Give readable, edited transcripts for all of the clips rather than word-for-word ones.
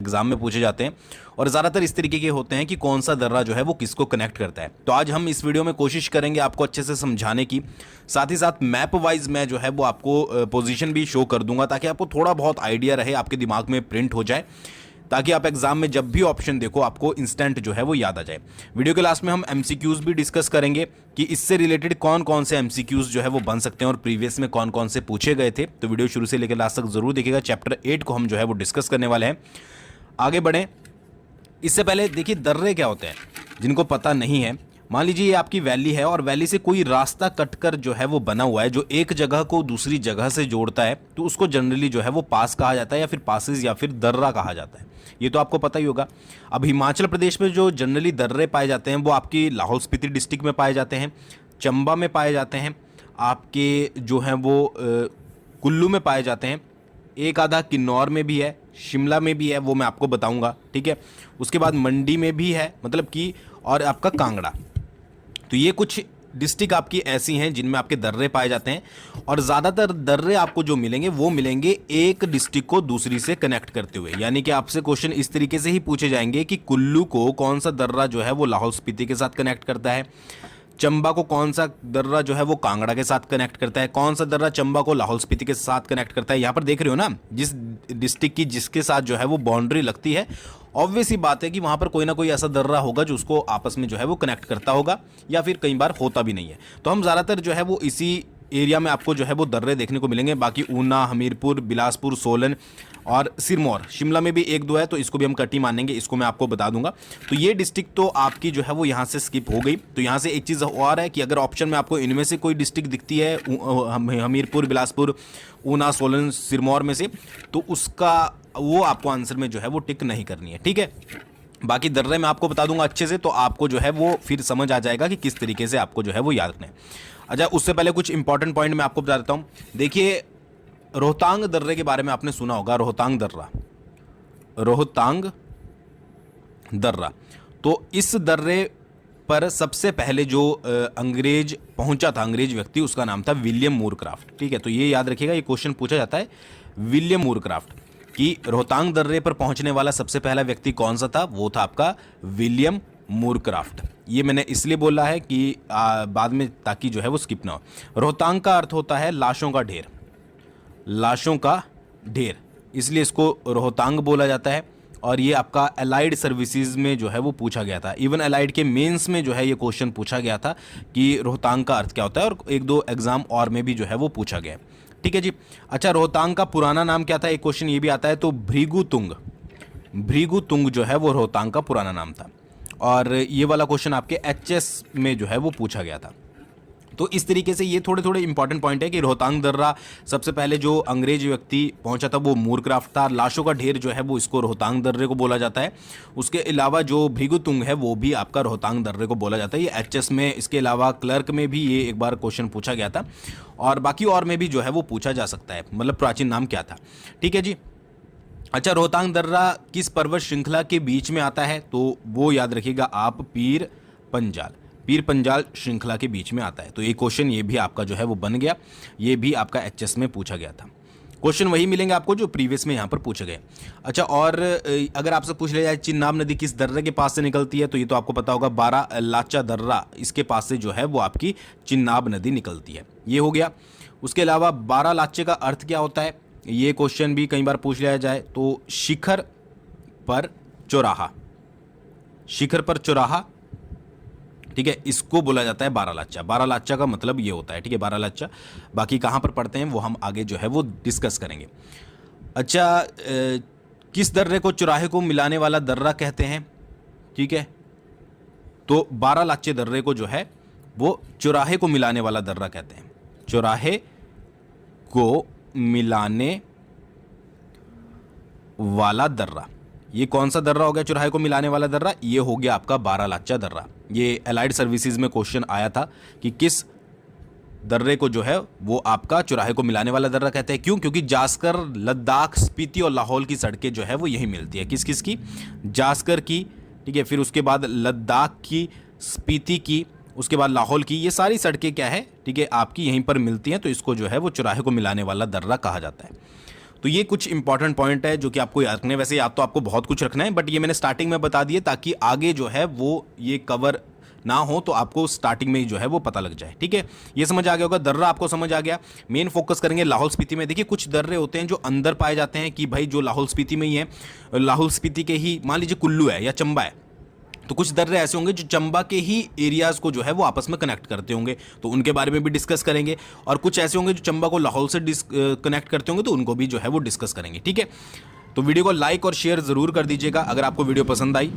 Exam में पूछे जाते हैं और ज़्यादातर इस तरीके के होते हैं कि कौन सा दर्रा जो है वो किसको कनेक्ट करता है। तो आज हम इस वीडियो में कोशिश करेंगे आपको अच्छे से समझाने की, साथ ही साथ मैप वाइज मैं जो है वो आपको पोजीशन भी शो कर दूंगा ताकि आपको थोड़ा बहुत आइडिया रहे, आपके दिमाग में प्रिंट हो जाए, ताकि आप एग्जाम में जब भी ऑप्शन देखो आपको इंस्टेंट जो है वो याद आ जाए। वीडियो के लास्ट में हम एमसीक्यूज भी डिस्कस करेंगे कि इससे रिलेटेड कौन कौन से एमसीक्यूज जो है वो बन सकते हैं और प्रीवियस में कौन कौन से पूछे गए थे। तो वीडियो शुरू से लेकर लास्ट तक जरूर देखिएगा। चैप्टर 8 को हम जो है वो डिस्कस करने वाले हैं। आगे बढ़ें इससे पहले देखिए दर्रे क्या होते हैं, जिनको पता नहीं है। मान लीजिए ये आपकी वैली है और वैली से कोई रास्ता कटकर जो है वो बना हुआ है जो एक जगह को दूसरी जगह से जोड़ता है, तो उसको जनरली जो है वो पास कहा जाता है या फिर पासेस या फिर दर्रा कहा जाता है। ये तो आपको पता ही होगा। अब हिमाचल प्रदेश में जो जनरली दर्रे पाए जाते हैं वो आपकी लाहौल स्पीति डिस्ट्रिक्ट में पाए जाते हैं, चंबा में पाए जाते हैं, आपके जो हैं वो कुल्लू में पाए जाते हैं, एक आधा किन्नौर में भी है, शिमला में भी है, वो मैं आपको बताऊंगा, ठीक है। उसके बाद मंडी में भी है, मतलब कि, और आपका कांगड़ा। तो ये कुछ डिस्ट्रिक्ट आपकी ऐसी हैं जिनमें आपके दर्रे पाए जाते हैं और ज़्यादातर दर्रे आपको जो मिलेंगे वो मिलेंगे एक डिस्ट्रिक्ट को दूसरी से कनेक्ट करते हुए। यानी कि आपसे क्वेश्चन इस तरीके से ही पूछे जाएंगे कि कुल्लू को कौन सा दर्रा जो है वो लाहौल स्पीति के साथ कनेक्ट करता है, चंबा को कौन सा दर्रा जो है वो कांगड़ा के साथ कनेक्ट करता है, कौन सा दर्रा चंबा को लाहौल स्पीति के साथ कनेक्ट करता है। यहाँ पर देख रहे हो ना, जिस डिस्ट्रिक्ट की जिसके साथ जो है वो बाउंड्री लगती है, ऑब्वियस ही बात है कि वहाँ पर कोई ना कोई ऐसा दर्रा होगा जो उसको आपस में जो है वो कनेक्ट करता होगा, या फिर कई बार होता भी नहीं है। तो हम ज़्यादातर जो है वो इसी एरिया में आपको जो है वो दर्रे देखने को मिलेंगे। बाकी ऊना, हमीरपुर, बिलासपुर, सोलन और सिरमौर, शिमला में भी एक दो है, तो इसको भी हम कटी मानेंगे, इसको मैं आपको बता दूंगा। तो ये डिस्ट्रिक्ट तो आपकी जो है वो यहाँ से स्किप हो गई। तो यहाँ से एक चीज़ और है कि अगर ऑप्शन में आपको इनमें से कोई डिस्ट्रिक्ट दिखती है, हमीरपुर, बिलासपुर, ऊना, सोलन, सिरमौर में से, तो उसका वो आपको आंसर में जो है वो टिक नहीं करनी है, ठीक है। बाकी दर्रे मैं आपको बता दूंगा अच्छे से, तो आपको जो है वो फिर समझ आ जाएगा कि किस तरीके से आपको जो है वो याद रखना है। अच्छा, उससे पहले कुछ इंपॉर्टेंट पॉइंट मैं आपको बता देता हूँ। देखिए, रोहतांग दर्रे के बारे में आपने सुना होगा, रोहतांग दर्रा, रोहतांग दर्रा। तो इस दर्रे पर सबसे पहले जो अंग्रेज पहुंचा था, अंग्रेज व्यक्ति, उसका नाम था विलियम मूरक्राफ्ट, ठीक है। तो ये याद रखिएगा, ये क्वेश्चन पूछा जाता है विलियम मूरक्राफ्ट कि रोहतांग दर्रे पर पहुंचने वाला सबसे पहला व्यक्ति कौन सा था। वो था आपका विलियम मूरक्राफ्ट। ये मैंने इसलिए बोला है कि बाद में, ताकि जो है वो स्किप ना हो। रोहतांग का अर्थ होता है लाशों का ढेर, लाशों का ढेर, इसलिए इसको रोहतांग बोला जाता है। और ये आपका अलाइड सर्विसेज में जो है वो पूछा गया था। इवन अलाइड के मेंस में जो है ये क्वेश्चन पूछा गया था कि रोहतांग का अर्थ क्या होता है, और एक दो एग्जाम और में भी जो है वो पूछा गया, ठीक है जी। अच्छा, रोहतांग का पुराना नाम क्या था, एक क्वेश्चन ये भी आता है। तो भृगुतुंग, भृगुतुंग जो है वो रोहतांग का पुराना नाम था, और ये वाला क्वेश्चन आपके एचएस में जो है वो पूछा गया था। तो इस तरीके से ये थोड़े थोड़े इंपॉर्टेंट पॉइंट है कि रोहतांग दर्रा सबसे पहले जो अंग्रेज व्यक्ति पहुंचा था वो मूरक्राफ्ट था। लाशों का ढेर जो है वो इसको रोहतांग दर्रे को बोला जाता है। उसके अलावा जो भृगुतुंग है वो भी आपका रोहतांग दर्रे को बोला जाता है। ये एचएस में, इसके अलावा क्लर्क में भी ये एक बार क्वेश्चन पूछा गया था, और बाकी और में भी जो है वो पूछा जा सकता है, मतलब प्राचीन नाम क्या था, ठीक है जी। अच्छा, रोहतांग दर्रा किस पर्वत श्रृंखला के बीच में आता है, तो वो याद रखिएगा आप, पीर पंजाल, पीर पंजाल श्रृंखला के बीच में आता है। तो ये क्वेश्चन ये भी आपका जो है वो बन गया, ये भी आपका एचएस में पूछा गया था। क्वेश्चन वही मिलेंगे आपको जो प्रीवियस में यहाँ पर पूछे गए। अच्छा, और अगर आपसे पूछ लिया जाए चिन्नाब नदी किस दर्रे के पास से निकलती है, तो ये तो आपको पता होगा, बारालाचा दर्रा, इसके पास से जो है वो आपकी चिन्नाब नदी निकलती है। ये हो गया। उसके अलावा बारालाचे का अर्थ क्या होता है, ये क्वेश्चन भी कई बार पूछ लिया जाए। तो शिखर पर चौराहा, शिखर पर चौराहा, ठीक है, इसको बोला जाता है बारालाचा। बारालाचा का मतलब ये होता है, ठीक है, बारालाचा। बाकी कहाँ पर पढ़ते हैं वो हम आगे जो है वो डिस्कस करेंगे। अच्छा, किस दर्रे को चौराहे को मिलाने वाला दर्रा कहते हैं, ठीक है। तो बारालाचे दर्रे को जो है वो चौराहे को मिलाने वाला दर्रा कहते हैं, चौराहे को मिलाने वाला दर्रा। ये कौन सा दर्रा हो गया चौराहे को मिलाने वाला दर्रा, ये हो गया आपका बारालाचा दर्रा। ये अलाइड सर्विसेज में क्वेश्चन आया था कि किस दर्रे को जो है वो आपका चौराहे को मिलाने वाला दर्रा कहते हैं। क्यों? क्योंकि जास्कर, लद्दाख, स्पीति और लाहौल की सड़कें जो है वो यही मिलती है। किस किस की? जास्कर की, ठीक है, फिर उसके बाद लद्दाख की, स्पीति की, उसके बाद लाहौल की, ये सारी सड़कें क्या है, ठीक है, आपकी यहीं पर मिलती हैं। तो इसको जो है वो चौराहे को मिलाने वाला दर्रा कहा जाता है। तो ये कुछ इंपॉर्टेंट पॉइंट है जो कि आपको याद रखने हैं। वैसे याद तो आपको बहुत कुछ रखना है, बट ये मैंने स्टार्टिंग में बता दिए ताकि आगे जो है वो ये कवर ना हो, तो आपको स्टार्टिंग में ही जो है वो पता लग जाए। ठीक है, ये समझ आ गया होगा, दर्रा आपको समझ आ गया। मेन फोकस करेंगे लाहौल स्पीति में। देखिए कुछ दर्रे होते हैं जो अंदर पाए जाते हैं कि भाई जो लाहौल स्पीति में ही है, लाहौल स्पीति के ही, मान लीजिए कुल्लू है या चंबा है, तो कुछ दर्रे ऐसे होंगे जो चंबा के ही एरियाज को जो है वो आपस में कनेक्ट करते होंगे, तो उनके बारे में भी डिस्कस करेंगे। और कुछ ऐसे होंगे जो चंबा को लाहौल से कनेक्ट करते होंगे, तो उनको भी जो है वो डिस्कस करेंगे। ठीक है, तो वीडियो को लाइक और शेयर जरूर कर दीजिएगा अगर आपको वीडियो पसंद आई।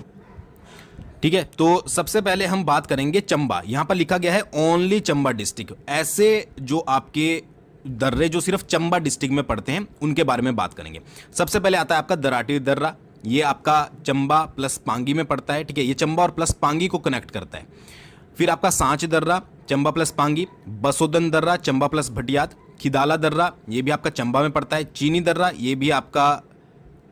ठीक है, तो सबसे पहले हम बात करेंगे चंबा। यहां पर लिखा गया है ओनली चंबा डिस्ट्रिक्ट। ऐसे जो आपके दर्रे जो सिर्फ चंबा डिस्ट्रिक्ट में पड़ते हैं उनके बारे में बात करेंगे। सबसे पहले आता है आपका दराटी दर्रा। ये आपका चंबा प्लस पांगी में पड़ता है। ठीक है, ये चंबा और प्लस पांगी को कनेक्ट करता है। फिर आपका सांच दर्रा, चंबा प्लस पांगी। बसोदन दर्रा, चंबा प्लस भटियात। खिदाला दर्रा, ये भी आपका चंबा में पड़ता है। चीनी दर्रा, ये भी आपका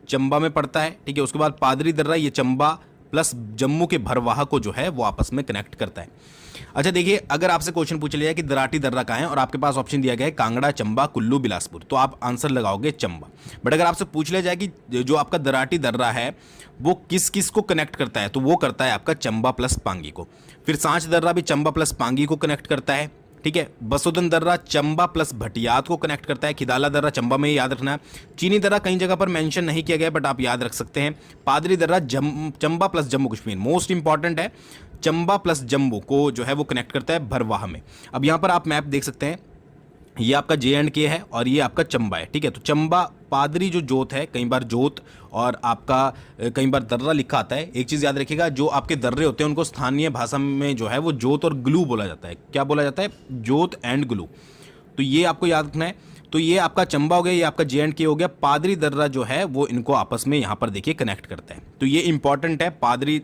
चंबा में पड़ता है। ठीक है, उसके बाद पादरी दर्रा, ये चंबा प्लस जम्मू के भरवाहा को जो है वो आपस में कनेक्ट करता है। अच्छा देखिए, अगर आपसे क्वेश्चन पूछ लिया जाए कि दराटी दर्रा कहाँ है और आपके पास ऑप्शन दिया गया है कांगड़ा, चंबा, कुल्लू, बिलासपुर, तो आप आंसर लगाओगे चंबा। बट अगर आपसे पूछ लिया जाए कि जो आपका दराटी दर्रा है वो किस किस को कनेक्ट करता है, तो वो करता है आपका चंबा प्लस पांगी को। फिर सांच दर्रा भी चंबा प्लस पांगी को कनेक्ट करता है। ठीक है, बसोदन दर्रा चंबा प्लस भटियात को कनेक्ट करता है। खिदाला दर्रा चंबा में ही याद रखना है। चीनी दर्रा कई जगह पर मेंशन नहीं किया गया, बट आप याद रख सकते हैं। पादरी दर्रा Chamba plus Jammu Kashmir, most important है, चंबा प्लस जम्मू को जो है वो कनेक्ट करता है भरवाह में। अब यहाँ पर आप मैप देख सकते हैं, ये आपका J&K है और ये आपका चंबा है। ठीक है, तो चंबा पादरी जो जोत है, कई बार जोत और आपका कई बार दर्रा लिखा आता है। एक चीज़ याद रखिएगा, जो आपके दर्रे होते हैं उनको स्थानीय भाषा में जो है वो जोत और ग्लू बोला जाता है। क्या बोला जाता है? जोत एंड ग्लू। तो ये आपको याद रखना है। तो ये आपका चंबा हो गया, ये आपका J&K हो गया। पादरी दर्रा जो है वो इनको आपस में यहाँ पर देखिए कनेक्ट करता है। तो ये इंपॉर्टेंट है, पादरी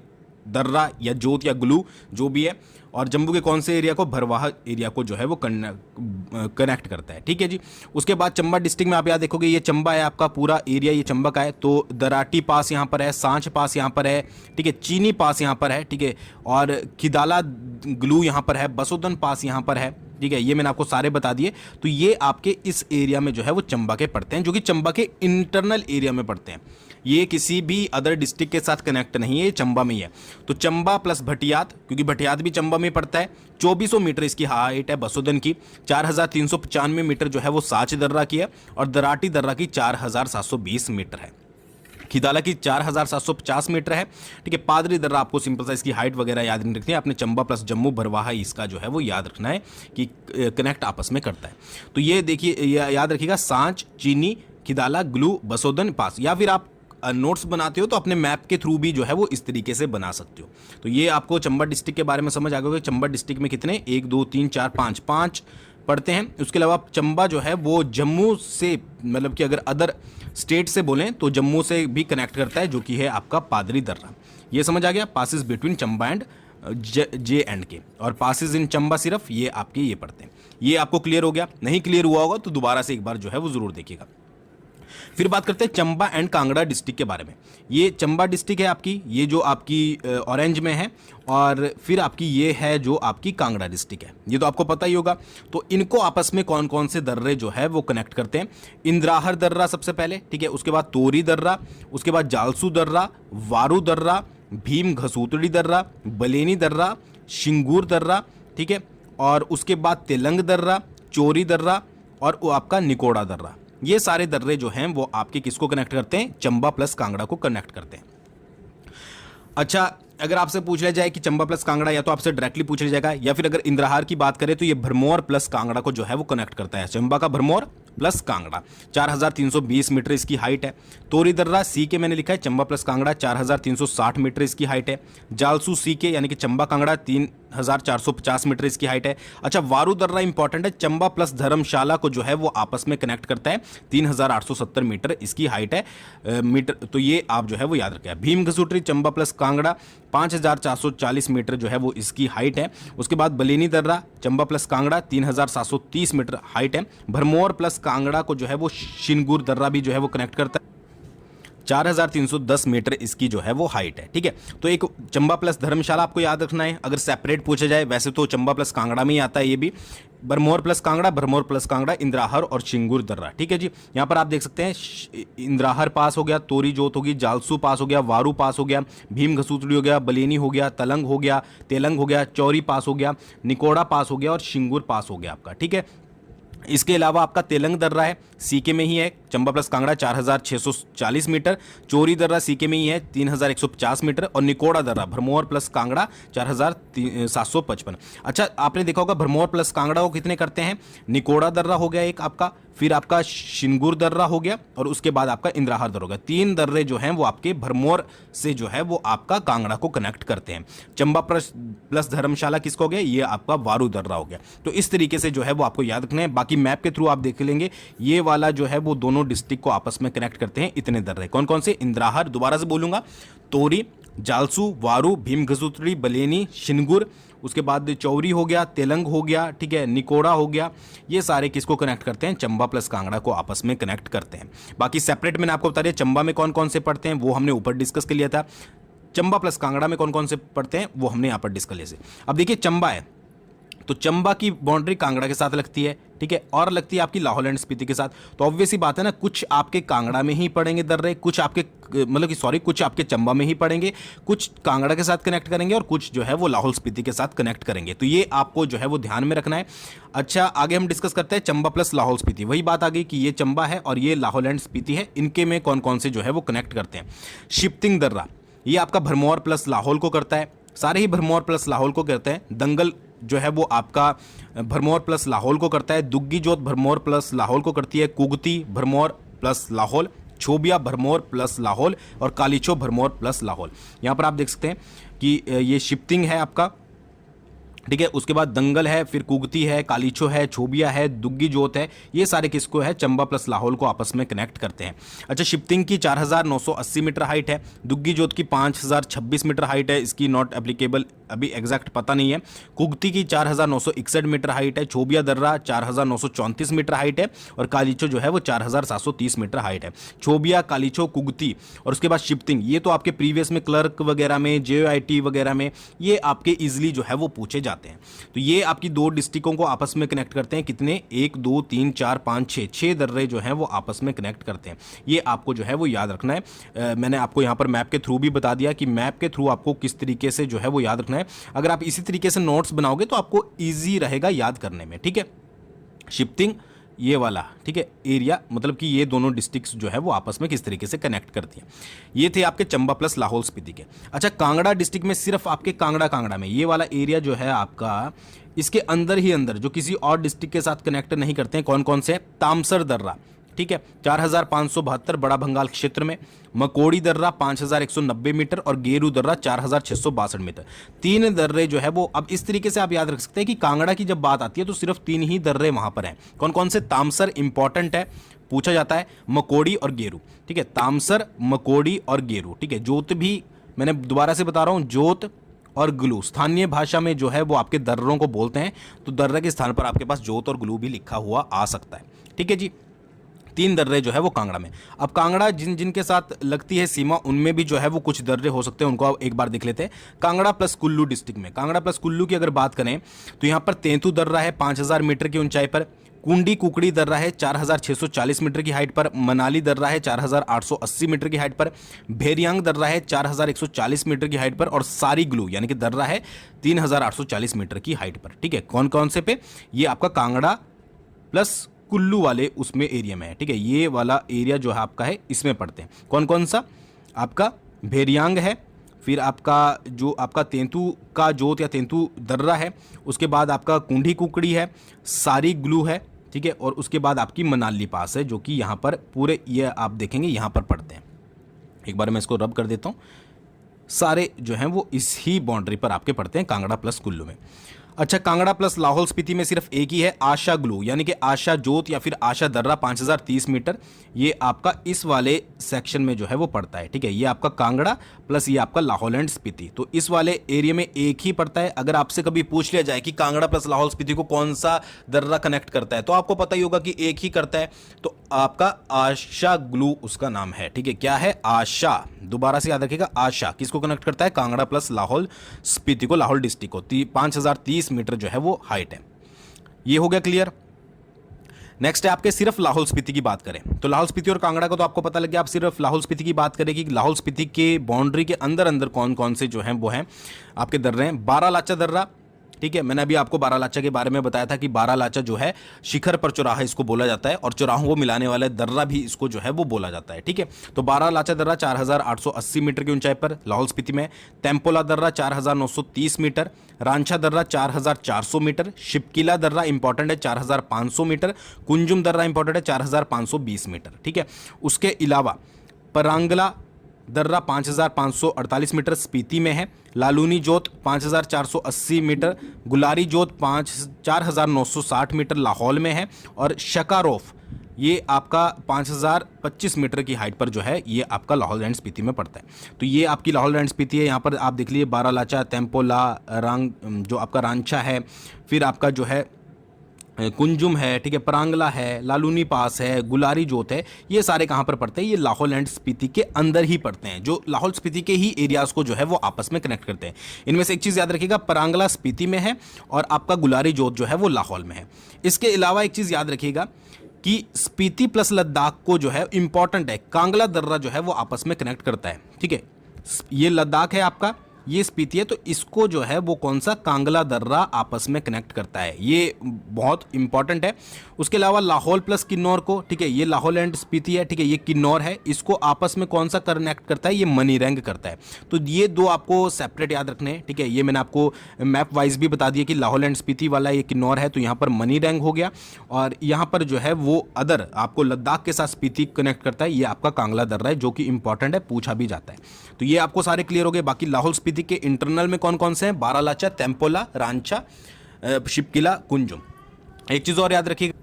दर्रा या जोत या ग्लू जो भी है। और जम्मू के कौन से एरिया को? भरवाहा एरिया को जो है वो कनेक्ट करता है। ठीक है जी। उसके बाद चंबा डिस्ट्रिक्ट में आप याद देखोगे, ये चंबा है आपका पूरा एरिया, ये चंबा का है। तो दराटी पास यहाँ पर है, सांच पास यहाँ पर है, ठीक है, चीनी पास यहाँ पर है, ठीक है, और खिदाला ग्लू यहाँ पर है, बसोदन पास यहाँ पर है। ठीक है, ये मैंने आपको सारे बता दिए। तो ये आपके इस एरिया में जो है वो चंबा के पड़ते हैं, जो कि चंबा के इंटरनल एरिया में पड़ते हैं। ये किसी भी अदर डिस्ट्रिक्ट के साथ कनेक्ट नहीं है, ये चंबा में ही है। तो चंबा प्लस भटियात, क्योंकि भटियात भी चंबा में पड़ता है। 2400 मीटर इसकी हाइट है बसोदन की। 4395 मीटर जो है वो सांच दर्रा की है और दराटी दर्रा की 4720 मीटर है। खिदाला की 4750 मीटर है। ठीक है, पादरी दर्रा आपको सिंपल सा इसकी हाइट वगैरह याद नहीं रखनी है, आपने चंबा प्लस जम्मू भरवाहा इसका जो है वो याद रखना है कि कनेक्ट आपस में करता है। तो ये देखिए याद रखिएगा, सांच, चीनी, खिदाला, ग्लू, बसोदन पास। या फिर आप नोट्स बनाते हो तो अपने मैप के थ्रू भी जो है वो इस तरीके से बना सकते हो। तो ये आपको चंबा डिस्ट्रिक्ट के बारे में समझ आ गया। चंबा डिस्ट्रिक्ट में कितने? 1 2 3 4 5 पढ़ते हैं। उसके अलावा चंबा जो है वो जम्मू से, मतलब कि अगर अदर स्टेट से बोलें तो जम्मू से भी कनेक्ट करता है, जो कि है आपका पादरी दर्रा। ये समझ आ गया, passes between Chamba and J&K। और पासिस इन चंबा सिर्फ ये आपके ये पढ़ते हैं। ये आपको क्लियर हो गया? नहीं क्लियर हुआ होगा तो दोबारा से एक बार जो है वो जरूर देखिएगा। फिर बात करते हैं चंबा एंड कांगड़ा डिस्ट्रिक्ट के बारे में। ये चंबा डिस्ट्रिक्ट है आपकी, ये जो आपकी ऑरेंज में है, और फिर आपकी ये है जो आपकी कांगड़ा डिस्ट्रिक्ट है, ये तो आपको पता ही होगा। तो इनको आपस में कौन कौन से दर्रे जो है वो कनेक्ट करते हैं? इंद्राहर दर्रा सबसे पहले, ठीक है, उसके बाद तोरी दर्रा, उसके बाद जालसू दर्रा, वारू दर्रा, भीम घसूतड़ी दर्रा, बलेनी दर्रा, शिंगूर दर्रा, ठीक है, और उसके बाद तेलंग दर्रा, चोरी दर्रा और वो आपका निकोड़ा दर्रा। ये सारे दर्रे जो हैं वो आपके किसको कनेक्ट करते हैं? चंबा प्लस कांगड़ा को कनेक्ट करते हैं। अच्छा, अगर आपसे पूछ लिया जाए कि चंबा प्लस कांगड़ा, या तो आपसे डायरेक्टली पूछ लिया जाएगा, या फिर अगर इंद्राहार की बात करें तो ये भरमौर प्लस कांगड़ा को जो है वो कनेक्ट करता है। चंबा का भरमौर प्लस कांगड़ा, 4320 मीटर इसकी हाइट है। तोरी दर्रा सी के मैंने लिखा है, चंबा प्लस कांगड़ा 4360 मीटर इसकी हाइट है। जालसू सी के यानी कि चंबा कांगड़ा 3450 मीटर इसकी हाइट है। अच्छा, वारू दर्रा इंपॉर्टेंट है, चंबा प्लस धर्मशाला को जो है वो आपस में कनेक्ट करता है, 3870 मीटर इसकी हाइट है मीटर। तो ये आप जो है वो याद रखें। भीम घसूटरी चंबा प्लस कांगड़ा 5440 मीटर जो है वो इसकी हाइट है। उसके बाद बलेनी दर्रा Chamba plus Kangra 3730 metre height है। भरमौर प्लस कांगड़ा को जो है वो शिनगुर दर्रा भी जो है वो कनेक्ट करता है, 4310 मीटर इसकी जो है वो हाइट है। ठीक है, तो एक चंबा प्लस धर्मशाला आपको याद रखना है। अगर सेपरेट पूछा जाए, वैसे तो चंबा प्लस कांगड़ा में ही आता है ये भी, भरमौर प्लस कांगड़ा, भरमौर प्लस कांगड़ा, इंद्राहर और शिंगूर दर्रा। ठीक है जी, यहाँ पर आप देख सकते हैं इंद्राहर पास हो गया, तोरी जोत होगी, जालसू पास हो गया, वारू पास हो गया, भीम घसूतड़ी हो गया, बलेनी हो गया, तलंग हो गया, तेलंग हो गया, चौरी पास हो गया, निकोड़ा पास हो गया और शिंगूर पास हो गया आपका। ठीक है, इसके अलावा आपका तेलंग दर्रा है, सीके में ही है, चंबा प्लस कांगड़ा 4640 मीटर, चोरी दर्रा सीके में ही है 3150 मीटर और निकोड़ा दर्रा भरमौर प्लस कांगड़ा 4755। अच्छा, आपने देखा होगा भरमौर प्लस कांगड़ा को कितने करते हैं, निकोड़ा दर्रा हो गया एक आपका, फिर आपका शिंगूर दर्रा हो गया और उसके बाद आपका इंद्राहर दर्रा हो गया। 3 दर्रे जो हैं वो आपके भरमौर से जो है वो आपका कांगड़ा को कनेक्ट करते हैं। चंबा प्लस धर्मशाला किसको हो गया, ये आपका वारू दर्रा हो गया। तो इस तरीके से जो है वो आपको याद रखना है। बाकी मैप के थ्रू आप देख लेंगे, ये वाला जो है वो दोनों डिस्ट्रिक्ट को आपस में कनेक्ट करते हैं इतने दर्रे। कौन कौन से, इंद्राहर, दोबारा से बोलूंगा, तोरी, जालसू, वारू, भीम घसूतड़ी, बलेनी, शिनगुर, उसके बाद चौरी हो गया, तेलंग हो गया, ठीक है, निकोड़ा हो गया। ये सारे किसको कनेक्ट करते हैं, चंबा प्लस कांगड़ा को आपस में कनेक्ट करते हैं। बाकी सेपरेट मैंने आपको बता दिया चंबा में कौन कौन से पड़ते हैं वो हमने ऊपर डिस्कस कर लिया था। चंबा प्लस कांगड़ा में कौन कौन से पड़ते हैं वो हमने यहाँ पर डिस्कस किए। अब देखिए चंबा है तो चंबा की बाउंड्री कांगड़ा के साथ लगती है, ठीक है, और लगती है आपकी लाहौल एंड स्पीति के साथ। तो ऑब्वियस ही बात है ना, कुछ आपके कांगड़ा में ही पड़ेंगे दर्रे, कुछ आपके मतलब कि सॉरी कुछ आपके चंबा में ही पड़ेंगे, कुछ कांगड़ा के साथ कनेक्ट करेंगे और कुछ जो है वो लाहौल स्पीति के साथ कनेक्ट करेंगे। तो ये आपको जो है वो ध्यान में रखना है। अच्छा, आगे हम डिस्कस करते हैं चंबा प्लस लाहौल स्पीति। वही बात आ गई कि ये चंबा है और ये लाहौल एंड स्पीति है, इनके में कौन कौन से जो है वो कनेक्ट करते हैं। शिप्तिंग दर्रा ये आपका भरमौर प्लस लाहौल को करता है, सारे ही भरमौर प्लस लाहौल को करते हैं। दंगल जो है वो आपका भरमौर प्लस लाहौल को करता है। दुग्गी जोत भरमौर प्लस लाहौल को करती है। कुगती भरमौर प्लस लाहौल, छोबिया भरमौर प्लस लाहौल और कालीचो भरमौर प्लस लाहौल। यहाँ पर आप देख सकते हैं कि ये शिप्तिंग है आपका, ठीक है, उसके बाद दंगल है, फिर कुगती है, कालीचो है, छोबिया है, दुग्गी जोत है, ये सारे किसको है, चंबा प्लस लाहौल को आपस में कनेक्ट करते हैं। अच्छा, शिप्तिंग की 4980 मीटर हाइट है, दुग्गी जोत की 5026 मीटर हाइट है, इसकी नॉट एप्लीकेबल, अभी एग्जैक्ट पता नहीं है। कुगती की 4961 मीटर हाइट है, छोबिया दर्रा 4934 मीटर हाइट है और कालीचो जो है वो 4730 मीटर हाइट है। छोबिया, कालीचो, कुगती और उसके बाद शिप्तिंग, ये तो आपके प्रीवियस में क्लर्क वगैरह में, JIT वगैरह में ये आपके इजिली जो है वो पूछे जाते हैं। तो ये आपकी 2 डिस्ट्रिक्टों को आपस में कनेक्ट करते हैं। कितने, 1 2 3 4 5 6 दर्रे जो हैं वो आपस में कनेक्ट करते हैं। ये आपको जो है वो याद रखना है। मैंने आपको यहाँ पर मैप के थ्रू भी बता दिया कि मैप के थ्रू आपको किस तरीके से जो है वो याद रखना है। अगर आप इसी तरीके से नोट्स बनाओगे तो आपको ईजी रहेगा याद करने में, ठीक है। शिप्तिंग ये वाला, ठीक है, एरिया, मतलब कि ये दोनों डिस्ट्रिक्ट्स जो है वो आपस में किस तरीके से कनेक्ट करती हैं। ये थे आपके चंबा प्लस लाहौल स्पीति के। अच्छा, कांगड़ा डिस्ट्रिक्ट में सिर्फ आपके कांगड़ा में ये वाला एरिया जो है आपका, इसके अंदर ही अंदर जो किसी और डिस्ट्रिक्ट के साथ कनेक्ट नहीं करते हैं, कौन कौन से, तामसर दर्रा, ठीक है, 4572 बड़ा भंगाल क्षेत्र में, मकोड़ी दर्रा 5190 मीटर और गेरू दर्रा 4662 मीटर। 3 दर्रे जो है वो, अब इस तरीके से आप याद रख सकते हैं कि कांगड़ा की जब बात आती है तो सिर्फ 3 ही दर्रे वहां पर हैं। कौन कौन से, तामसर इंपॉर्टेंट है, पूछा जाता है, मकोड़ी और गेरू, ठीक है, तामसर, मकोड़ी और गेरू, ठीक है। जोत भी मैंने दोबारा से बता रहा हूं, जोत और ग्लू स्थानीय भाषा में जो है वो आपके दर्रों को बोलते हैं, तो दर्रे के स्थान पर आपके पास जोत और ग्लू भी लिखा हुआ आ सकता है, ठीक है जी। 3 दर्रे जो है वो कांगड़ा में। अब कांगड़ा जिन जिनके साथ लगती है सीमा, उनमें भी जो है वो कुछ दर्रे हो सकते हैं, उनको आप एक बार देख लेते हैं। कांगड़ा प्लस कुल्लू डिस्ट्रिक्ट में, कांगड़ा प्लस कुल्लू की अगर बात करें तो यहाँ पर तेंतु दर्रा है 5000 मीटर की ऊंचाई पर, कुंडी कुकड़ी दर्रा है 4640 मीटर की हाइट पर, मनाली दर्रा है 4880 मीटर की हाइट पर, भेरियांग दर्रा है 4140 मीटर की हाइट पर और सारी ग्लू यानी कि दर्रा है 3840 मीटर की हाइट पर, ठीक है। कौन कौन से पे, ये आपका कांगड़ा प्लस कुल्लू वाले उसमें एरिया में है, ठीक है। ये वाला एरिया जो है आपका है इसमें पड़ते हैं। कौन कौन सा, आपका भेरियांग है, फिर आपका जो आपका तेंतु का जोत या तेंतु दर्रा है, उसके बाद आपका कुंडी कुकड़ी है, सारी ग्लू है, ठीक है, और उसके बाद आपकी मनाली पास है जो कि यहाँ पर पूरे ये आप देखेंगे यहाँ पर पड़ते हैं। एक बार मैं इसको रब कर देता हूँ, सारे जो हैं वो इस ही बाउंड्री पर आपके पड़ते हैं कांगड़ा प्लस कुल्लू में। अच्छा, कांगड़ा प्लस लाहौल स्पीति में सिर्फ एक ही है, आशा ग्लू यानी कि आशा जोत या फिर आशा दर्रा 5030 मीटर, ये आपका इस वाले सेक्शन में जो है वो पड़ता है, ठीक है। ये आपका कांगड़ा प्लस ये आपका लाहौल एंड स्पीति, तो इस वाले एरिया में एक ही पड़ता है। अगर आपसे कभी पूछ लिया जाए कि कांगड़ा प्लस लाहौल स्पीति को कौन सा दर्रा कनेक्ट करता है, तो आपको पता ही होगा कि एक ही करता है, तो आपका आशा ग्लू उसका नाम है, ठीक है। क्या है, आशा, दोबारा से याद रखिएगा, आशा किसको कनेक्ट करता है, कांगड़ा प्लस लाहौल स्पीति को, लाहौल डिस्ट्रिक्ट को। 5030 मीटर जो है वो हाइट है। ये हो गया क्लियर। नेक्स्ट है आपके सिर्फ लाहौल स्पीति की बात करें तो लाहौल स्पीति और कांगड़ा को तो आपको पता लग गया। आप सिर्फ लाहौल स्पीति की बात करें कि लाहौल स्पीति के बाउंड्री के अंदर अंदर कौन कौन से जो हैं वो हैं आपके दर्रे हैं। बारालाचा दर्रा, ठीक है, मैंने अभी आपको बारालाचा के बारे में बताया था कि बारालाचा जो है शिखर पर चौराहा इसको बोला जाता है और चौराहों को मिलाने वाला दर्रा भी इसको जो है वो बोला जाता है, ठीक है। तो बारालाचा दर्रा 4880 मीटर की ऊंचाई पर लाहौल स्पीति में, तेम्पोला दर्रा 4930 मीटर, रांछा दर्रा 4400 मीटर, शिपकिला दर्रा इंपॉर्टेंट है 4500 मीटर, कुंजुम दर्रा इंपॉर्टेंट है 4520 मीटर, ठीक है। उसके अलावा परांगला दर्रा 5548 मीटर स्पीति में है, लालूनी जोत 5480 मीटर, गुलारी जोत 4960 मीटर लाहौल में है और शकारोफ ये आपका 5025 मीटर की हाइट पर जो है ये आपका लाहौल एंड स्पीति में पड़ता है। तो ये आपकी लाहौल एंड स्पीति है। यहाँ पर आप देख लीजिए बारालाचा, तेम्पोला, जो आपका रांछा है, फिर आपका जो है कुंजुम है, ठीक है, परांगला है, लालूनी पास है, गुलारी जोत है, ये सारे कहाँ पर पड़ते हैं? ये लाहौल एंड स्पीति के अंदर ही पड़ते हैं, जो लाहौल स्पीति के ही एरियाज को जो है वो आपस में कनेक्ट करते हैं। इनमें से एक चीज़ याद रखिएगा, परांगला स्पीति में है और आपका गुलारी जोत जो है वो लाहौल में है। इसके अलावा एक चीज़ याद रखिएगा कि स्पीति प्लस लद्दाख को जो है इंपॉर्टेंट है, कांगला दर्रा जो है वो आपस में कनेक्ट करता है, ठीक है। ये लद्दाख है आपका, ये स्पीति है, तो इसको जो है वो कौन सा कांगला दर्रा आपस में कनेक्ट करता है, ये बहुत इंपॉर्टेंट है। उसके अलावा लाहौल प्लस किन्नौर को, ठीक है, ये लाहौल एंड स्पीति है, ठीक है, ये किन्नौर है, इसको आपस में कौन सा कनेक्ट करता है? ये मनीरैंग करता है। तो ये दो आपको सेपरेट याद रखने हैं, ठीक है। ये मैंने आपको मैप वाइज भी बता दिया कि लाहौल एंड स्पीति वाला ये किन्नौर है, तो यहाँ पर मनीरैंग हो गया, और यहाँ पर जो है वो अदर आपको लद्दाख के साथ स्पीति कनेक्ट करता है, ये आपका कांगला दर्रा है, जो कि इंपॉर्टेंट है, पूछा भी जाता है। तो ये आपको सारे क्लियर हो गए। बाकी लाहौल स्पीति के इंटरनल में कौन कौन से हैं? बारालाचा, तेम्पोला, रांछा, शिपकिला, कुंजुम। एक चीज़ और याद रखिएगा,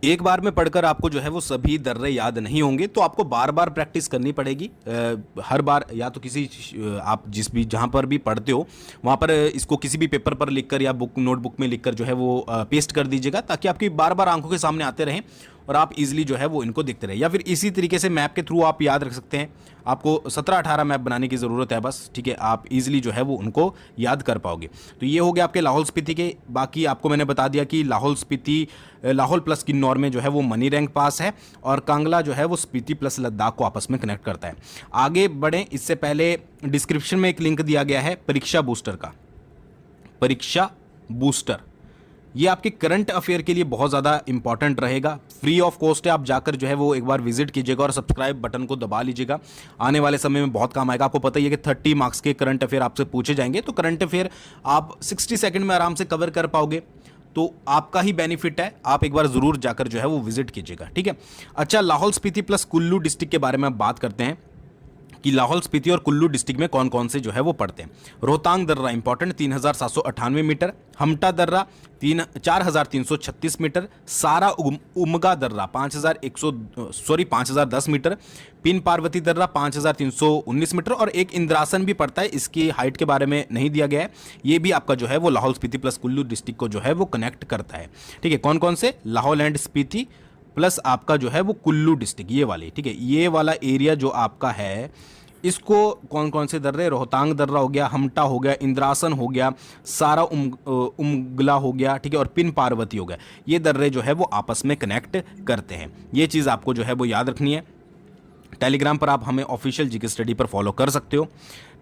एक बार में पढ़कर आपको जो है वो सभी दर्रे याद नहीं होंगे, तो आपको बार बार प्रैक्टिस करनी पड़ेगी। हर बार या तो किसी आप जिस भी जहाँ पर भी पढ़ते हो वहाँ पर इसको किसी भी पेपर पर लिखकर या नोटबुक में लिखकर जो है वो पेस्ट कर दीजिएगा, ताकि आपकी बार बार आंखों के सामने आते रहें और आप इजीली जो है वो इनको देखते रहे। या फिर इसी तरीके से मैप के थ्रू आप याद रख सकते हैं। आपको 17-18 मैप बनाने की ज़रूरत है बस, ठीक है, आप इजीली जो है वो उनको याद कर पाओगे। तो ये हो गया आपके लाहौल स्पीति के। बाकी आपको मैंने बता दिया कि लाहौल स्पीति, लाहौल प्लस किन्नौर में जो है वो मनीरैंग पास है, और कांगला जो है वो स्पीति प्लस लद्दाख को आपस में कनेक्ट करता है। आगे बढ़ें इससे पहले डिस्क्रिप्शन में एक लिंक दिया गया है परीक्षा बूस्टर का। परीक्षा बूस्टर ये आपके करंट अफेयर के लिए बहुत ज़्यादा इंपॉर्टेंट रहेगा। फ्री ऑफ कॉस्ट है, आप जाकर जो है वो एक बार विजिट कीजिएगा और सब्सक्राइब बटन को दबा लीजिएगा। आने वाले समय में बहुत काम आएगा। आपको पता ही है कि 30 मार्क्स के करंट अफेयर आपसे पूछे जाएंगे, तो करंट अफेयर आप 60 सेकंड में आराम से कवर कर पाओगे, तो आपका ही बेनिफिट है। आप एक बार ज़रूर जाकर जो है वो विजिट कीजिएगा, ठीक है। अच्छा, लाहौल स्पीति प्लस कुल्लू डिस्ट्रिक्ट के बारे में बात करते हैं कि लाहौल स्पीति और कुल्लू डिस्ट्रिक्ट में कौन कौन से जो है वो पड़ते हैं। रोहतांग दर्रा इंपॉर्टेंट 3798 मीटर, हमटा दर्रा 4336 मीटर, सारा उमगा दर्रा 5010 मीटर, पिन पार्वती दर्रा 5319 मीटर, और एक इंद्रासन भी पड़ता है, इसकी हाइट के बारे में नहीं दिया गया है। ये भी आपका जो है वो लाहौल स्पीति प्लस कुल्लू डिस्ट्रिक्ट को जो है वो कनेक्ट करता है, ठीक है। कौन कौन से? लाहौल एंड स्पीति प्लस आपका जो है वो कुल्लू डिस्ट्रिक्ट, ये वाली, ठीक है। ये वाला एरिया जो आपका है, इसको कौन कौन से दर्रे? रोहतांग दर्रा हो गया, हमटा हो गया, इंद्रासन हो गया, सारा उमगला हो गया, ठीक है, और पिन पार्वती हो गया। ये दर्रे जो है वो आपस में कनेक्ट करते हैं। ये चीज़ आपको जो है वो याद रखनी है। टेलीग्राम पर आप हमें ऑफिशियल जीके स्टडी पर फॉलो कर सकते हो।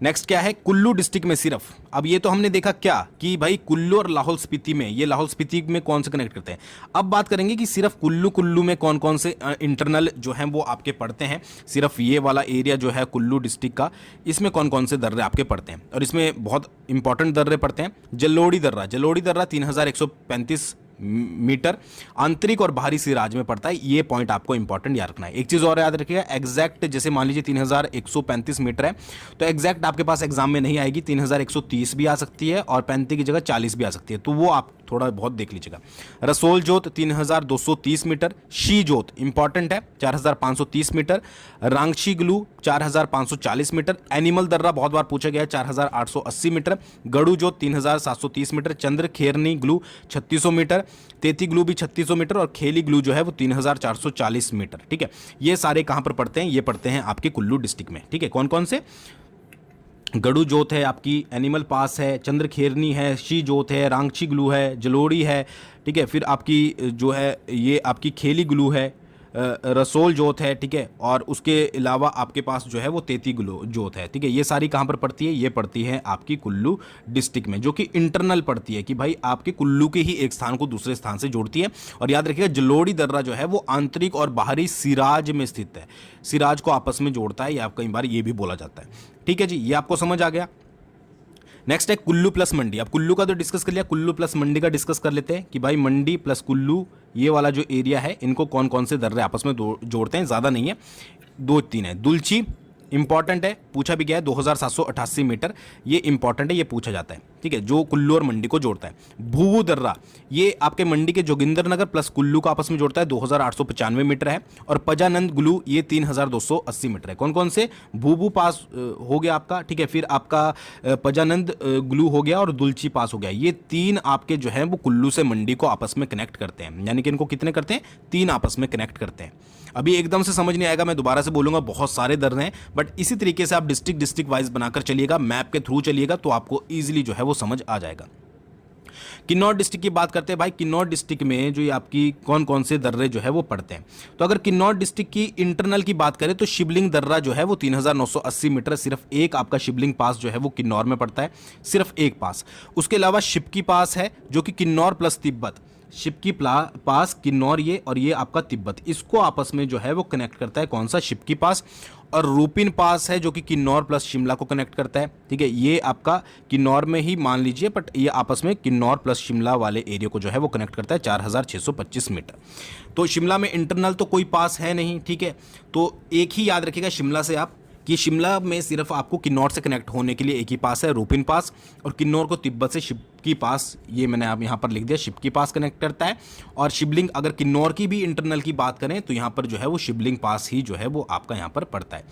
नेक्स्ट क्या है? कुल्लू डिस्ट्रिक्ट में सिर्फ, अब ये तो हमने देखा क्या कि भाई कुल्लू और लाहौल स्पीति में, ये लाहौल स्पीति में कौन से कनेक्ट करते हैं। अब बात करेंगे कि सिर्फ कुल्लू में कौन कौन से इंटरनल जो हैं वो आपके पड़ते हैं। सिर्फ ये वाला एरिया जो है कुल्लू डिस्ट्रिक्ट का, इसमें कौन कौन से दर्रे आपके पड़ते हैं, और इसमें बहुत इंपॉर्टेंट दर्रे पड़ते हैं। जलोड़ी दर्रा 3135 मीटर आंतरिक और बाहरी सिराज में पड़ता है। ये पॉइंट आपको इंपॉर्टेंट याद रखना है। एक चीज़ और याद रखिएगा, एग्जैक्ट जैसे मान लीजिए 3135 मीटर है, तो एग्जैक्ट आपके पास एग्जाम में नहीं आएगी, 3130 भी आ सकती है और 35 की जगह 40 भी आ सकती है, तो वो आप थोड़ा बहुत देख लीजिएगा। रसोल जोत 3230 मीटर, शी जोत इंपॉर्टेंट है 4530 मीटर, रांगशी ग्लू 4540 मीटर, एनिमल दर्रा बहुत बार पूछा गया है 4880 मीटर, गड़ू जोत 3730 मीटर, चंद्र खेरनी ग्लू 3600 मीटर, तेती ग्लू भी 3600 मीटर, और खेली ग्लू जो है वो 3440 मीटर, ठीक है। ये सारे कहाँ पर पड़ते हैं? ये पड़ते हैं आपके कुल्लू डिस्ट्रिक्ट में, ठीक है। कौन कौन से? गड़ू जोत है आपकी, एनिमल पास है, चंद्रखेरनी है, शी जोत है, रांगची ग्लू है, जलोड़ी है, ठीक है। फिर आपकी जो है ये आपकी खेली ग्लू है, रसोल जोत है, ठीक है। और उसके अलावा आपके पास जो है वो तेती ग्लू जोत है, ठीक है। ये सारी कहाँ पर पड़ती है? ये पड़ती है आपकी कुल्लू डिस्ट्रिक्ट में, जो कि इंटरनल पड़ती है कि भाई आपके कुल्लू के ही एक स्थान को दूसरे स्थान से जोड़ती है। और याद रखिएगा जलोड़ी दर्रा जो है वो आंतरिक और बाहरी सिराज में स्थित है, सिराज को आपस में जोड़ता है, या कई बार ये भी बोला जाता है, ठीक है जी। ये आपको समझ आ गया। नेक्स्ट है कुल्लू प्लस मंडी। अब कुल्लू का तो डिस्कस कर लिया, कुल्लू प्लस मंडी का डिस्कस कर लेते हैं कि भाई मंडी प्लस कुल्लू ये वाला जो एरिया है इनको कौन कौन से दर्रे आपस में जोड़ते हैं। ज़्यादा नहीं है, 2-3 है। दुलची इंपॉर्टेंट है, पूछा भी गया है, 2788 मीटर, ये इंपॉर्टेंट है, ये पूछा जाता है, ठीक है, जो कुल्लू और मंडी को जोड़ता है। भूवू दर्रा ये आपके मंडी के जोगिंदर नगर प्लस कुल्लू को आपस में जोड़ता है, 2895 मीटर है। और पजानंद ग्लू ये 3280 मीटर है। कौन कौन से? भूवू पास हो गया आपका, ठीक है, फिर आपका पजानंद ग्लू हो गया और दुलची पास हो गया। ये 3 आपके जो है वो कुल्लू से मंडी को आपस में कनेक्ट करते हैं, यानी कि इनको कितने करते हैं? 3 आपस में कनेक्ट करते हैं। अभी एकदम से समझ नहीं आएगा, मैं दोबारा से बोलूंगा, बहुत सारे दर्रे हैं, बट इसी तरीके से आप डिस्ट्रिक्ट वाइज बनाकर चलिएगा, मैप के थ्रू चलिएगा, तो आपको ईजिली जो है वो समझ आ जाएगा। किन्नौर डिस्ट्रिक्ट की बात करते हैं भाई। किन्नौर डिस्ट्रिक्ट में जो ये आपकी कौन कौन से दर्रे जो है वो पड़ते हैं, तो अगर किन्नौर डिस्ट्रिक्ट की इंटरनल की बात करें तो शिवलिंग दर्रा जो है वो 3980 मीटर, सिर्फ एक आपका शिवलिंग पास जो है वो किन्नौर में पड़ता है, सिर्फ एक पास। उसके अलावा शिपकी पास है जो कि किन्नौर प्लस तिब्बत, शिपकी पास किन्नौर ये और ये आपका तिब्बत, इसको आपस में जो है वो कनेक्ट करता है। कौन सा? शिपकी पास। और रूपिन पास है जो कि किन्नौर प्लस शिमला को कनेक्ट करता है, ठीक है। ये आपका किन्नौर में ही मान लीजिए, बट ये आपस में किन्नौर प्लस शिमला वाले एरिया को जो है वो कनेक्ट करता है, 4625 मीटर। तो शिमला में इंटरनल तो कोई पास है नहीं, ठीक है। तो एक ही याद रखिएगा शिमला से आप, कि शिमला में सिर्फ आपको किन्नौर से कनेक्ट होने के लिए एक ही पास है, रूपिन पास। और किन्नौर को तिब्बत से शिपकी पास, ये मैंने आप यहाँ पर लिख दिया, शिपकी पास कनेक्ट करता है। और शिवलिंग, अगर किन्नौर की भी इंटरनल की बात करें तो यहाँ पर जो है वो शिवलिंग पास ही जो है वो आपका यहाँ पर पड़ता है।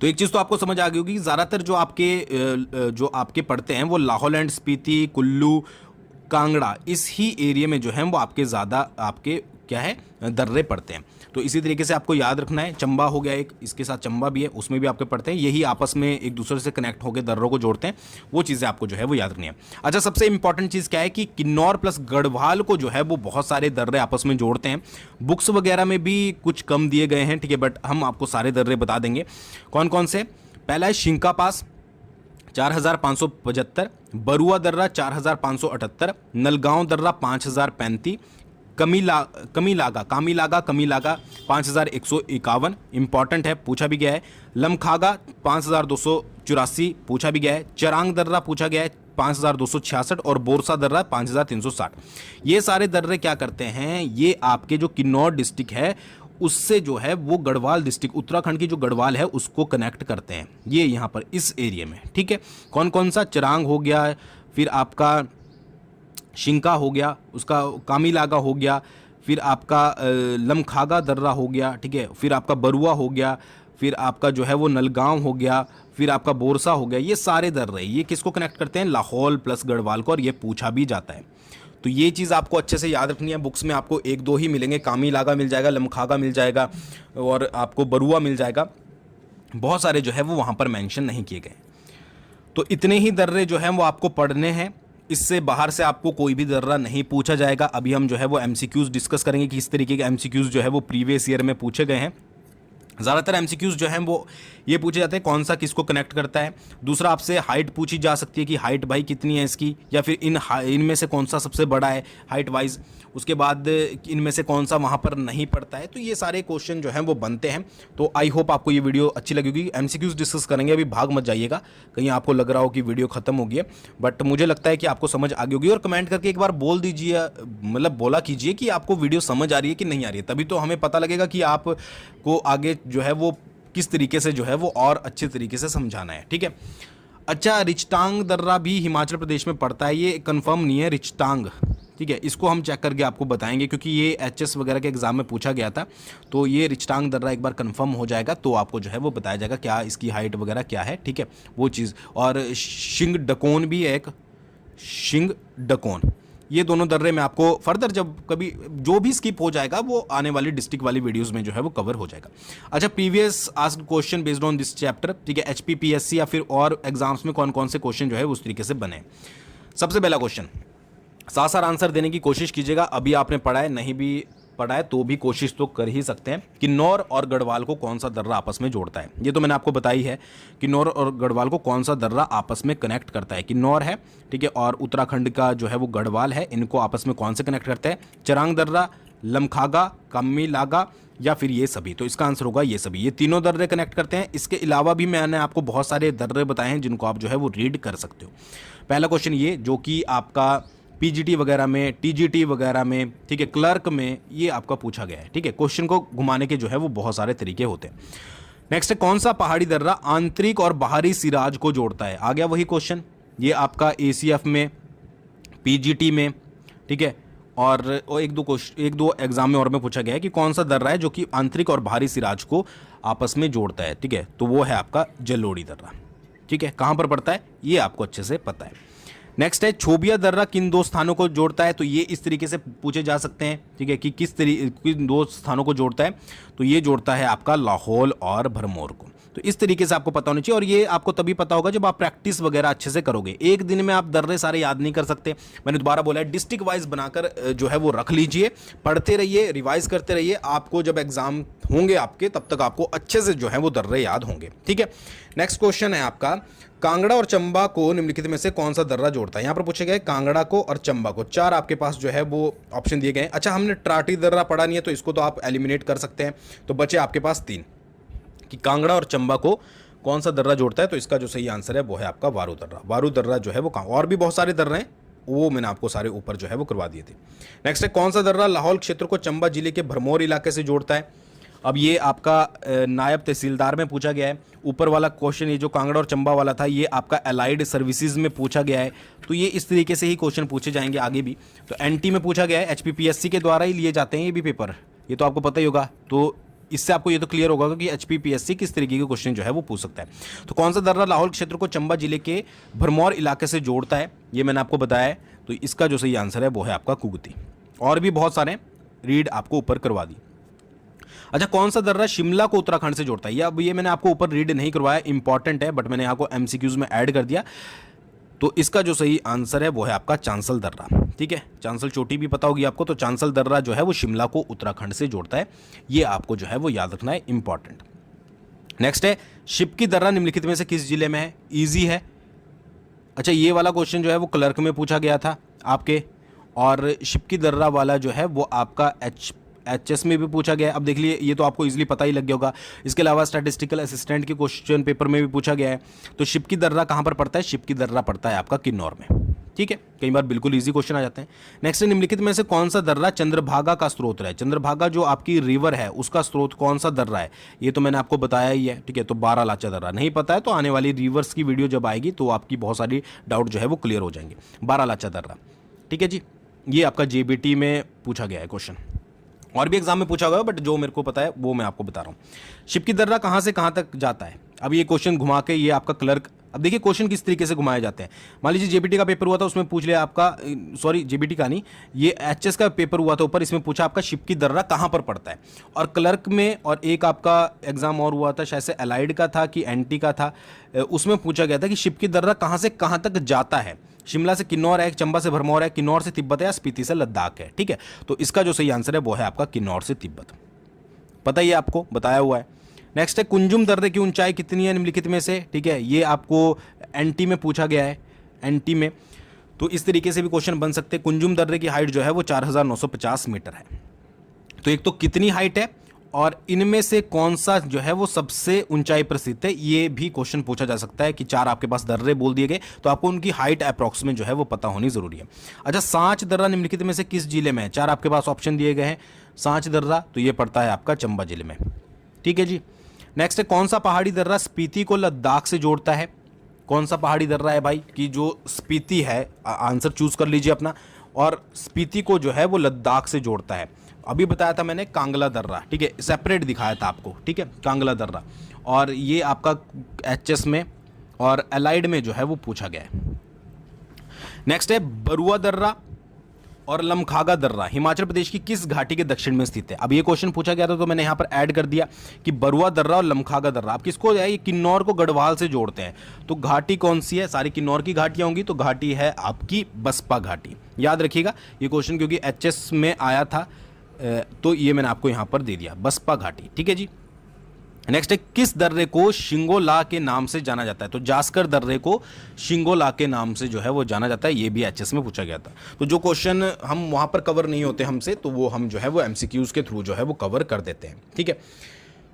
तो एक चीज़ तो आपको समझ आ गई होगी, ज़्यादातर जो आपके पड़ते हैं वो लाहौल एंड स्पीति, कुल्लू, कांगड़ा, इस ही एरिया में जो है वो आपके ज़्यादा आपके क्या है दर्रे पड़ते हैं। तो इसी तरीके से आपको याद रखना है। चंबा हो गया एक, इसके साथ चंबा भी है, उसमें भी आपके पड़ते हैं, यही आपस में एक दूसरे से कनेक्ट होकर दर्रों को जोड़ते हैं, वो चीज़ें आपको जो है वो याद रखनी है। अच्छा, सबसे इंपॉर्टेंट चीज़ क्या है कि किन्नौर प्लस गढ़वाल को जो है वो बहुत सारे दर्रे आपस में जोड़ते हैं। बुक्स वगैरह में भी कुछ कम दिए गए हैं, ठीक है, बट हम आपको सारे दर्रे बता देंगे कौन कौन से। पहला है शिंका पास 4575, बरुआ दर्रा 4578, नलगांव दर्रा 5035, कामीलागा 5151, इंपॉर्टेंट है, पूछा भी गया है। लमखागा 5284, पूछा भी गया है। चरांग दर्रा पूछा गया है 5266, और बोरसा दर्रा 5360। ये सारे दर्रे क्या करते हैं, ये आपके जो किन्नौर डिस्ट्रिक्ट है उससे जो है वो गढ़वाल डिस्ट्रिक्ट, उत्तराखंड की जो गढ़वाल है उसको कनेक्ट करते हैं, ये यहाँ पर इस एरिया में, ठीक है। कौन कौन सा? चरांग हो गया, फिर आपका शिंका हो गया, उसका कामीलागा हो गया, फिर आपका लमखागा दर्रा हो गया, ठीक है, फिर आपका बरुआ हो गया, फिर आपका जो है वो नलगांव हो गया, फिर आपका बोरसा हो गया। ये सारे दर्रे ये किसको कनेक्ट करते हैं? लाहौल प्लस गढ़वाल को, और ये पूछा भी जाता है। तो ये चीज़ आपको अच्छे से याद रखनी है। बुक्स में आपको 1-2 ही मिलेंगे, कामीलागा मिल जाएगा, लमखागा मिल जाएगा, और आपको बरुआ मिल जाएगा, बहुत सारे जो है वो वहाँ पर मेंशन नहीं किए गए। तो इतने ही दर्रे जो हैं वो आपको पढ़ने हैं, इससे बाहर से आपको कोई भी दर्रा नहीं पूछा जाएगा। अभी हम जो है वो एमसीक्यूज़ डिस्कस करेंगे कि इस तरीके के एमसीक्यूज़ जो है वो प्रीवियस ईयर में पूछे गए हैं। ज़्यादातर एमसीक्यूज़ जो हैं वो ये पूछे जाते हैं कौन सा किसको कनेक्ट करता है। दूसरा आपसे हाइट पूछी जा सकती है कि हाइट भाई कितनी है इसकी, या फिर इनमें से कौन सा सबसे बड़ा है हाइट वाइज। उसके बाद इनमें से कौन सा वहाँ पर नहीं पड़ता है। तो ये सारे क्वेश्चन जो हैं वो बनते हैं। तो आई होप आपको ये वीडियो अच्छी लगेगी। एमसीक्यूज़ डिस्कस करेंगे, अभी भाग मत जाइएगा, कहीं आपको लग रहा हो कि वीडियो खत्म हो गई है, बट मुझे लगता है कि आपको समझ आ गई होगी। और कमेंट करके एक बार बोल दीजिए, मतलब बोला कीजिए कि आपको वीडियो समझ आ रही है कि नहीं आ रही है, तभी तो हमें पता लगेगा कि आपको आगे जो है वो किस तरीके से जो है वो और अच्छे तरीके से समझाना है, ठीक है। अच्छा, रिचटांग दर्रा भी हिमाचल प्रदेश में पड़ता है, ये कंफर्म नहीं है रिचटांग, ठीक है, इसको हम चेक करके आपको बताएंगे, क्योंकि ये एचएस वगैरह के एग्जाम में पूछा गया था। तो ये रिचटांग दर्रा एक बार कंफर्म हो जाएगा तो आपको जो है वो बताया जाएगा क्या इसकी हाइट वगैरह क्या है, ठीक है, वो चीज़। और शिंग डकोन भी है एक, शिंग डकोन, ये दोनों दर्रे मैं आपको फर्दर जब कभी जो भी स्किप हो जाएगा वो आने वाली डिस्ट्रिक्ट वाली वीडियोस में जो है वो कवर हो जाएगा। अच्छा, previous asked question based on this chapter, ठीक है, HPPSC या फिर और एग्जाम्स में कौन कौन से क्वेश्चन जो है उस तरीके से बने। सबसे पहला क्वेश्चन, साथ साथ आंसर देने की कोशिश कीजिएगा। अभी आपने पढ़ा है, नहीं भी पढ़ा है तो भी कोशिश तो कर ही सकते हैं। किन्नौर और गढ़वाल को कौन सा दर्रा आपस में जोड़ता है? ये तो मैंने आपको बताई है, किन्नौर और गढ़वाल को कौन सा दर्रा आपस में कनेक्ट करता है। किन्नौर है, ठीक है, और उत्तराखंड का जो है वो गढ़वाल है, इनको आपस में कौन से कनेक्ट करता है? चरांग दर्रा, लमखागा, कामीलागा या फिर ये सभी? तो इसका आंसर होगा ये सभी। ये तीनों दर्रे कनेक्ट करते हैं। इसके अलावा भी मैंने आपको बहुत सारे दर्रे बताए हैं जिनको आप जो है वो रीड कर सकते हो। पहला क्वेश्चन ये, जो कि आपका PGT वगैरह में, TGT वगैरह में, ठीक है, क्लर्क में ये आपका पूछा गया है, ठीक है। क्वेश्चन को घुमाने के जो है वो बहुत सारे तरीके होते हैं। नेक्स्ट है, कौन सा पहाड़ी दर्रा आंतरिक और बाहरी सिराज को जोड़ता है? आ गया वही क्वेश्चन, ये आपका ACF में, PGT में, ठीक है, और एक दो एग्जाम में और में पूछा गया है कि कौन सा दर्रा है जो कि आंतरिक और बाहरी सिराज को आपस में जोड़ता है, ठीक है। तो वो है आपका जलोड़ी दर्रा, ठीक है। कहाँ पर पड़ता है ये आपको अच्छे से पता है। नेक्स्ट है, छोबिया दर्रा किन दो स्थानों को जोड़ता है? तो ये इस तरीके से पूछे जा सकते हैं, ठीक है, कि किन दो स्थानों को जोड़ता है? तो ये जोड़ता है आपका लाहौल और भरमौर को। तो इस तरीके से आपको पता होना चाहिए, और ये आपको तभी पता होगा जब आप प्रैक्टिस वगैरह अच्छे से करोगे। एक दिन में आप दर्रे सारे याद नहीं कर सकते, मैंने दोबारा बोला है, डिस्ट्रिक्ट वाइज बनाकर जो है वो रख लीजिए, पढ़ते रहिए, रिवाइज करते रहिए। आपको जब एग्जाम होंगे आपके, तब तक आपको अच्छे से जो है वो दर्रे याद होंगे, ठीक है। नेक्स्ट क्वेश्चन है आपका, कांगड़ा और चंबा को निम्नलिखित में से कौन सा दर्रा जोड़ता है? यहां पर पूछे गए कांगड़ा को और चंबा को। 4 आपके पास जो है वो ऑप्शन दिए गए हैं। अच्छा, हमने ट्राटी दर्रा पढ़ा नहीं है तो इसको तो आप एलिमिनेट कर सकते हैं। तो बचे आपके पास 3 कि कांगड़ा और चंबा को कौन सा दर्रा जोड़ता है? तो इसका जो सही आंसर है वो है आपका वारू दर्रा। वारू दर्रा जो है वो और भी बहुत सारे दर्रे हैं, वो मैंने आपको सारे ऊपर जो है वो करवा दिए थे। नेक्स्ट है, कौन सा दर्रा लाहौल क्षेत्र को चंबा जिले के भरमौर इलाके से जोड़ता है? अब ये आपका नायब तहसीलदार में पूछा गया है। ऊपर वाला क्वेश्चन ये जो कांगड़ा और चंबा वाला था, ये आपका अलाइड सर्विसेज में पूछा गया है। तो ये इस तरीके से ही क्वेश्चन पूछे जाएंगे आगे भी। तो NT में पूछा गया है, HPPSC के द्वारा ही लिए जाते हैं ये भी पेपर, ये तो आपको पता ही होगा। तो इससे आपको ये तो क्लियर होगा कि HPPSC किस तरीके के क्वेश्चन जो है वो पूछ सकता है। तो कौन सा दर्रा लाहौल क्षेत्र को चंबा जिले के भरमौर इलाके से जोड़ता है, ये मैंने आपको बताया है। तो इसका जो सही आंसर है वो है आपका कुगती। और भी बहुत सारे रीड आपको ऊपर करवा दी। अच्छा, कौन सा दर्रा शिमला को उत्तराखंड से जोड़ता है? अब ये मैंने आपको ऊपर रीड नहीं करवाया, इंपॉर्टेंट है, बट मैंने आपको MCQs में ऐड कर दिया। तो इसका जो सही आंसर है वो है आपका चांसल दर्रा, ठीक है। चांसल चोटी भी पता होगी आपको। तो चांसल दर्रा जो है वो शिमला को उत्तराखंड से जोड़ता है, ये आपको जो है वो याद रखना है, इंपॉर्टेंट। नेक्स्ट है, शिपकी दर्रा निम्नलिखित में से किस जिले में है? ईजी है। अच्छा, ये वाला क्वेश्चन जो है वो क्लर्क में पूछा गया था आपके, और शिपकी दर्रा वाला जो है वो आपका HS में भी पूछा गया है। अब देख लिए, ये तो आपको इजीली पता ही लग गया होगा। इसके अलावा स्टैटिस्टिकल असिस्टेंट के क्वेश्चन पेपर में भी पूछा गया है। तो शिपकी दर्रा कहाँ पर पड़ता है? शिपकी दर्रा पड़ता है आपका किन्नौर में, ठीक है। कई बार बिल्कुल इजी क्वेश्चन आ जाते हैं। नेक्स्ट, निम्नलिखित में से कौन सा दर्रा चंद्रभागा का स्रोत है? चंद्रभागा जो आपकी रिवर है उसका स्रोत कौन सा दर्रा है? ये तो मैंने आपको बताया ही है, ठीक है। तो बारालाचा दर्रा। नहीं पता है तो आने वाली रिवर्स की वीडियो जब आएगी तो आपकी बहुत सारी डाउट जो है वो क्लियर हो जाएंगे। बारालाचा दर्रा, ठीक है जी। ये आपका JBT में पूछा गया है क्वेश्चन, और भी एग्जाम में पूछा गया, बट जो मेरे को पता है वो मैं आपको बता रहा हूँ। शिपकी दर्रा कहाँ से कहाँ तक जाता है? अब ये क्वेश्चन घुमा के ये आपका क्लर्क, अब देखिए क्वेश्चन किस तरीके से घुमाए जाते हैं। मान लीजिए JBT का पेपर हुआ था, उसमें पूछ लिया आपका, सॉरी JBT का नहीं, ये HS का पेपर हुआ था ऊपर, इसमें पूछा आपका शिपकी दर्रा कहाँ पर पड़ता है। और क्लर्क में और एक आपका एग्जाम और हुआ था, शायद से अलाइड का था कि NT का था, उसमें पूछा गया था कि शिपकी दर्रा कहाँ से कहाँ तक जाता है। शिमला से किन्नौर है, चंबा से भरमौर है, किन्नौर से तिब्बत है, या स्पीति से लद्दाख है, ठीक है। तो इसका जो सही आंसर है वो है आपका किन्नौर से तिब्बत। पता ही है आपको, बताया हुआ है। नेक्स्ट है, कुंजुम दर्रे की ऊंचाई कितनी है निम्नलिखित में से? ठीक है, ये आपको NT में पूछा गया है, NT में। तो इस तरीके से भी क्वेश्चन बन सकते हैं। कुंजुम दर्रे की हाइट जो है वो 4950 मीटर है। तो एक तो कितनी हाइट है, और इनमें से कौन सा जो है वो सबसे ऊंचाई प्रसिद्ध है, ये भी क्वेश्चन पूछा जा सकता है। कि 4 आपके पास दर्रे बोल दिए गए, तो आपको उनकी हाइट अप्रॉक्सीमेट जो है वो पता होनी जरूरी है। अच्छा, सांच दर्रा निम्नलिखित में से किस जिले में है? 4 आपके पास ऑप्शन दिए गए हैं। सांच दर्रा, तो ये पड़ता है आपका चंबा जिले में, ठीक है जी। नेक्स्ट है, कौन सा पहाड़ी दर्रा स्पीति को लद्दाख से जोड़ता है? कौन सा पहाड़ी दर्रा है भाई कि जो स्पीति है, आंसर चूज कर लीजिए अपना, और स्पीति को जो है वो लद्दाख से जोड़ता है। अभी बताया था मैंने कांगला दर्रा, ठीक है, सेपरेट दिखाया था आपको, ठीक है, कांगला दर्रा। और ये आपका HS में और अलाइड में जो है वो पूछा गया है। नेक्स्ट है बरुआ दर्रा, और लमखागा दर्रा हिमाचल प्रदेश की किस घाटी के दक्षिण में स्थित है। अब ये क्वेश्चन पूछा गया था तो मैंने यहाँ पर ऐड कर दिया कि बरुआ दर्रा और लमखागा दर्रा। आप किसको है, ये किन्नौर को गढ़वाल से जोड़ते हैं। तो घाटी कौन सी है, सारी किन्नौर की घाटियाँ होंगी, तो घाटी है आपकी बसपा घाटी। याद रखिएगा ये क्वेश्चन क्योंकि एचएस में आया था, तो ये मैंने आपको यहाँ पर दे दिया, बसपा घाटी। ठीक है जी। नेक्स्ट है, किस दर्रे को शिंगोला के नाम से जाना जाता है। तो जास्कर दर्रे को शिंगोला के नाम से जो है वो जाना जाता है। ये भी एचएस में पूछा गया था। तो जो क्वेश्चन हम वहाँ पर कवर नहीं होते हमसे, तो वो हम जो है वो एमसीक्यूज के थ्रू जो है वो कवर कर देते हैं। ठीक है,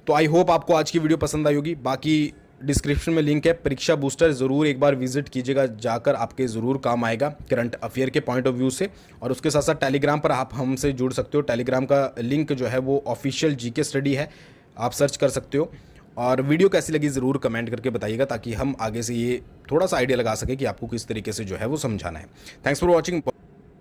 तो आई होप आपको आज की वीडियो पसंद आई होगी। बाकी डिस्क्रिप्शन में लिंक है परीक्षा बूस्टर, ज़रूर एक बार विजिट कीजिएगा, जाकर आपके ज़रूर काम आएगा करंट अफेयर के पॉइंट ऑफ व्यू से। और उसके साथ साथ टेलीग्राम पर आप हमसे जुड़ सकते हो। टेलीग्राम का लिंक जो है वो ऑफिशियल जीके स्टडी है, आप सर्च कर सकते हो। और वीडियो कैसी लगी ज़रूर कमेंट करके बताइएगा, ताकि हम आगे से ये थोड़ा सा आइडिया लगा सकें कि आपको किस तरीके से जो है वो समझाना है। Thanks for watching.